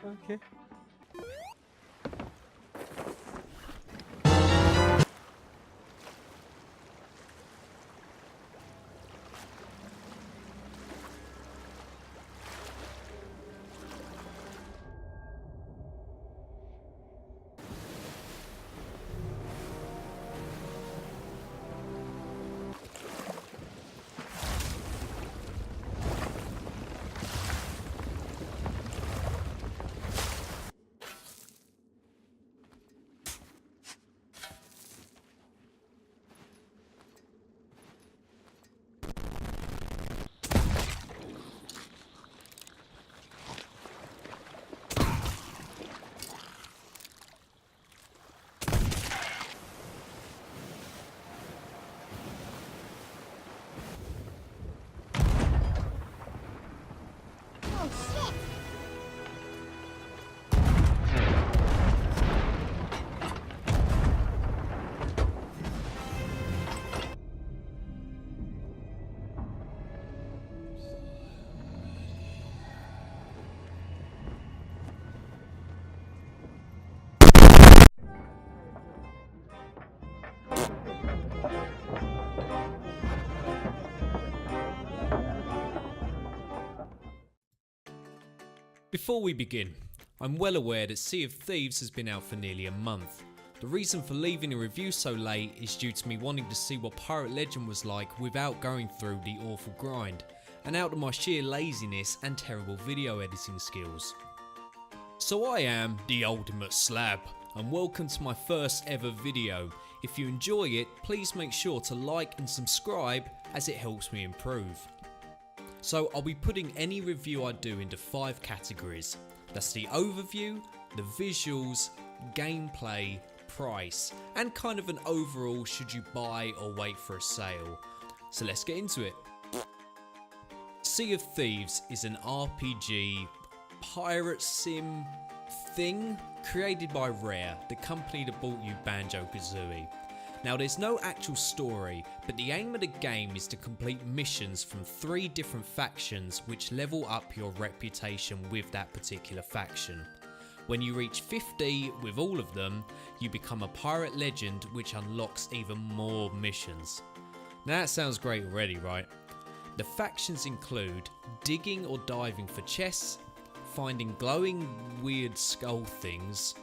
Okay. Before we begin, I'm well aware that Sea of Thieves has been out for nearly a month. The reason for leaving a review so late is due to me wanting to see what Pirate Legend was like without going through the awful grind, and out of my sheer laziness and terrible video editing skills. So I am the ultimate slab, and welcome to my first ever video. If you enjoy it, please make sure to like and subscribe as it helps me improve. So I'll be putting any review I do into 5 categories. That's the overview, the visuals, gameplay, price, and kind of an overall should you buy or wait for a sale. So let's get into it. Sea of Thieves is an RPG pirate sim thing created by Rare, the company that bought you Banjo-Kazooie. Now there's no actual story, but the aim of the game is to complete missions from 3 different factions which level up your reputation with that particular faction. When you reach 50 with all of them, you become a pirate legend which unlocks even more missions. Now that sounds great already, right? The factions include digging or diving for chests, finding glowing weird skull things,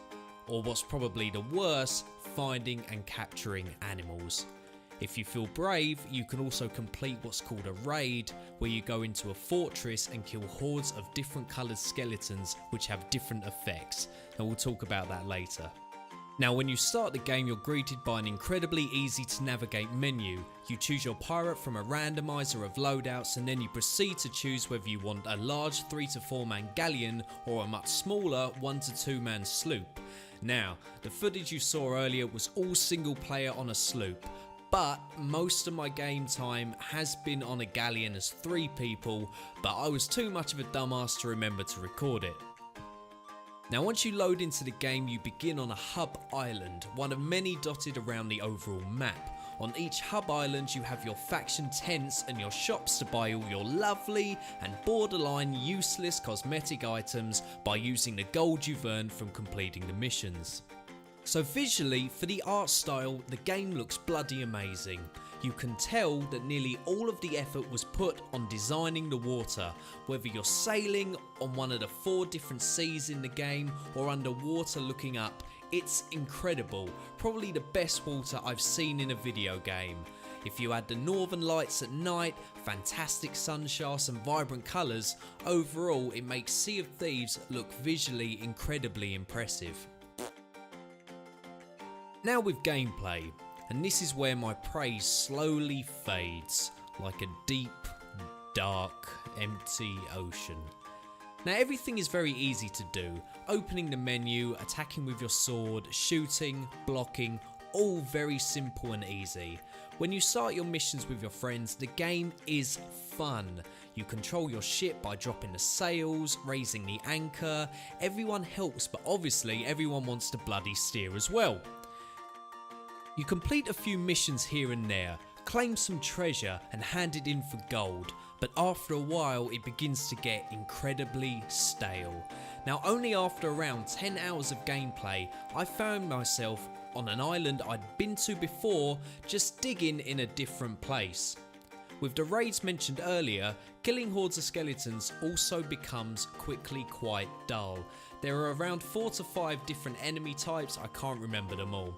or what's probably the worst, finding and capturing animals. If you feel brave, you can also complete what's called a raid, where you go into a fortress and kill hordes of different coloured skeletons which have different effects, and we'll talk about that later. Now when you start the game, you're greeted by an incredibly easy to navigate menu. You choose your pirate from a randomizer of loadouts, and then you proceed to choose whether you want a large 3 to 4 man galleon or a much smaller 1 to 2 man sloop. Now, the footage you saw earlier was all single player on a sloop, but most of my game time has been on a galleon as 3 people, but I was too much of a dumbass to remember to record it. Now once you load into the game, you begin on a hub island, one of many dotted around the overall map. On each hub island you have your faction tents and your shops to buy all your lovely and borderline useless cosmetic items by using the gold you've earned from completing the missions. So visually, for the art style, the game looks bloody amazing. You can tell that nearly all of the effort was put on designing the water, whether you're sailing on one of the 4 different seas in the game or underwater looking up. It's incredible, probably the best water I've seen in a video game. If you add the northern lights at night, fantastic sunshafts and vibrant colours, overall it makes Sea of Thieves look visually incredibly impressive. Now with gameplay, and this is where my praise slowly fades, like a deep, dark, empty ocean. Now everything is very easy to do, opening the menu, attacking with your sword, shooting, blocking, all very simple and easy. When you start your missions with your friends, the game is fun. You control your ship by dropping the sails, raising the anchor, everyone helps, but obviously everyone wants to bloody steer as well. You complete a few missions here and there, claim some treasure and hand it in for gold, but after a while it begins to get incredibly stale. Now only after around 10 hours of gameplay I found myself on an island I'd been to before, just digging in a different place. With the raids mentioned earlier, killing hordes of skeletons also becomes quickly quite dull. There are around 4 to 5 different enemy types, I can't remember them all.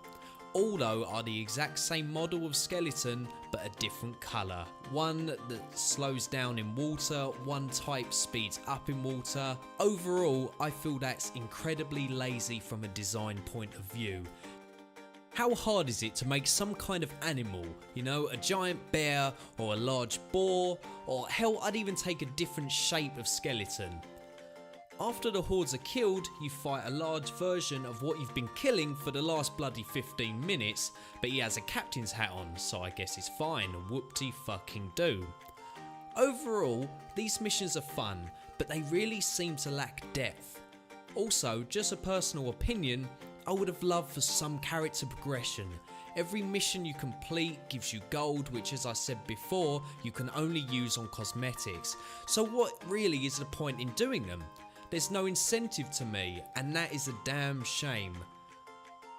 All though are the exact same model of skeleton but a different colour. One that slows down in water, one type speeds up in water. Overall, I feel that's incredibly lazy from a design point of view. How hard is it to make some kind of animal, you know, a giant bear or a large boar, or hell, I'd even take a different shape of skeleton. After the hordes are killed, you fight a large version of what you've been killing for the last bloody 15 minutes, but he has a captain's hat on, so I guess it's fine, whoop-de fucking do. Overall, these missions are fun, but they really seem to lack depth. Also, just a personal opinion, I would have loved for some character progression. Every mission you complete gives you gold, which as I said before, you can only use on cosmetics. So what really is the point in doing them? There's no incentive to me, and that is a damn shame.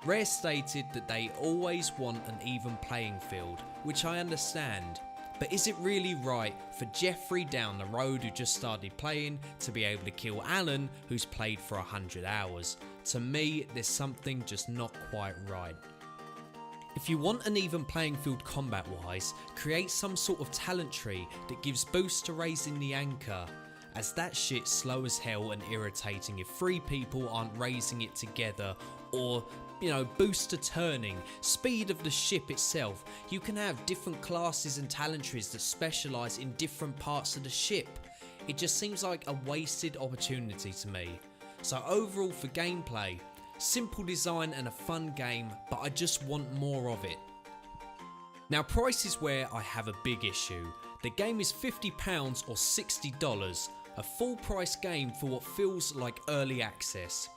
Rare stated that they always want an even playing field, which I understand. But is it really right for Jeffrey down the road who just started playing to be able to kill Alan who's played for 100 hours? To me, there's something just not quite right. If you want an even playing field combat wise, create some sort of talent tree that gives boost to raising the anchor, as that shit's slow as hell and irritating if 3 people aren't raising it together, or boost to turning, speed of the ship itself. You can have different classes and talent trees that specialise in different parts of the ship. It just seems like a wasted opportunity to me. So overall for gameplay, simple design and a fun game, but I just want more of it. Now price is where I have a big issue. The game is £50 or $60, a full price game for what feels like early access.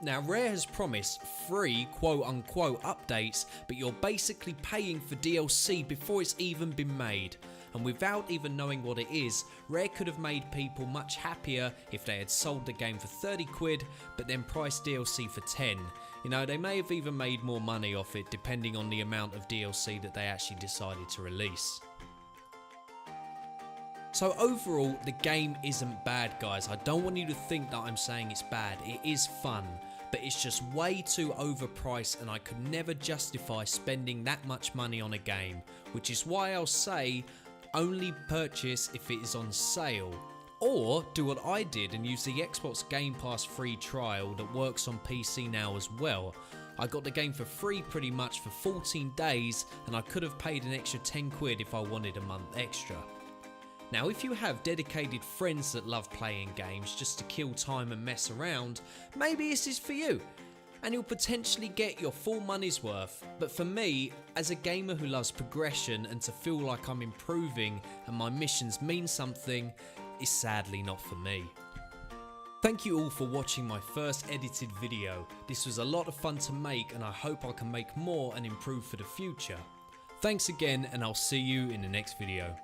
Now Rare has promised free quote unquote updates, but you're basically paying for DLC before it's even been made. And without even knowing what it is, Rare could have made people much happier if they had sold the game for 30 quid but then priced DLC for 10. They may have even made more money off it depending on the amount of DLC that they actually decided to release. So overall, the game isn't bad, guys. I don't want you to think that I'm saying it's bad. It is fun, but it's just way too overpriced and I could never justify spending that much money on a game, which is why I'll say only purchase if it is on sale. Or do what I did and use the Xbox Game Pass free trial that works on PC now as well. I got the game for free pretty much for 14 days and I could have paid an extra 10 quid if I wanted a month extra. Now if you have dedicated friends that love playing games just to kill time and mess around, maybe this is for you, and you'll potentially get your full money's worth. But for me, as a gamer who loves progression and to feel like I'm improving and my missions mean something, is sadly not for me. Thank you all for watching my first edited video. This was a lot of fun to make and I hope I can make more and improve for the future. Thanks again and I'll see you in the next video.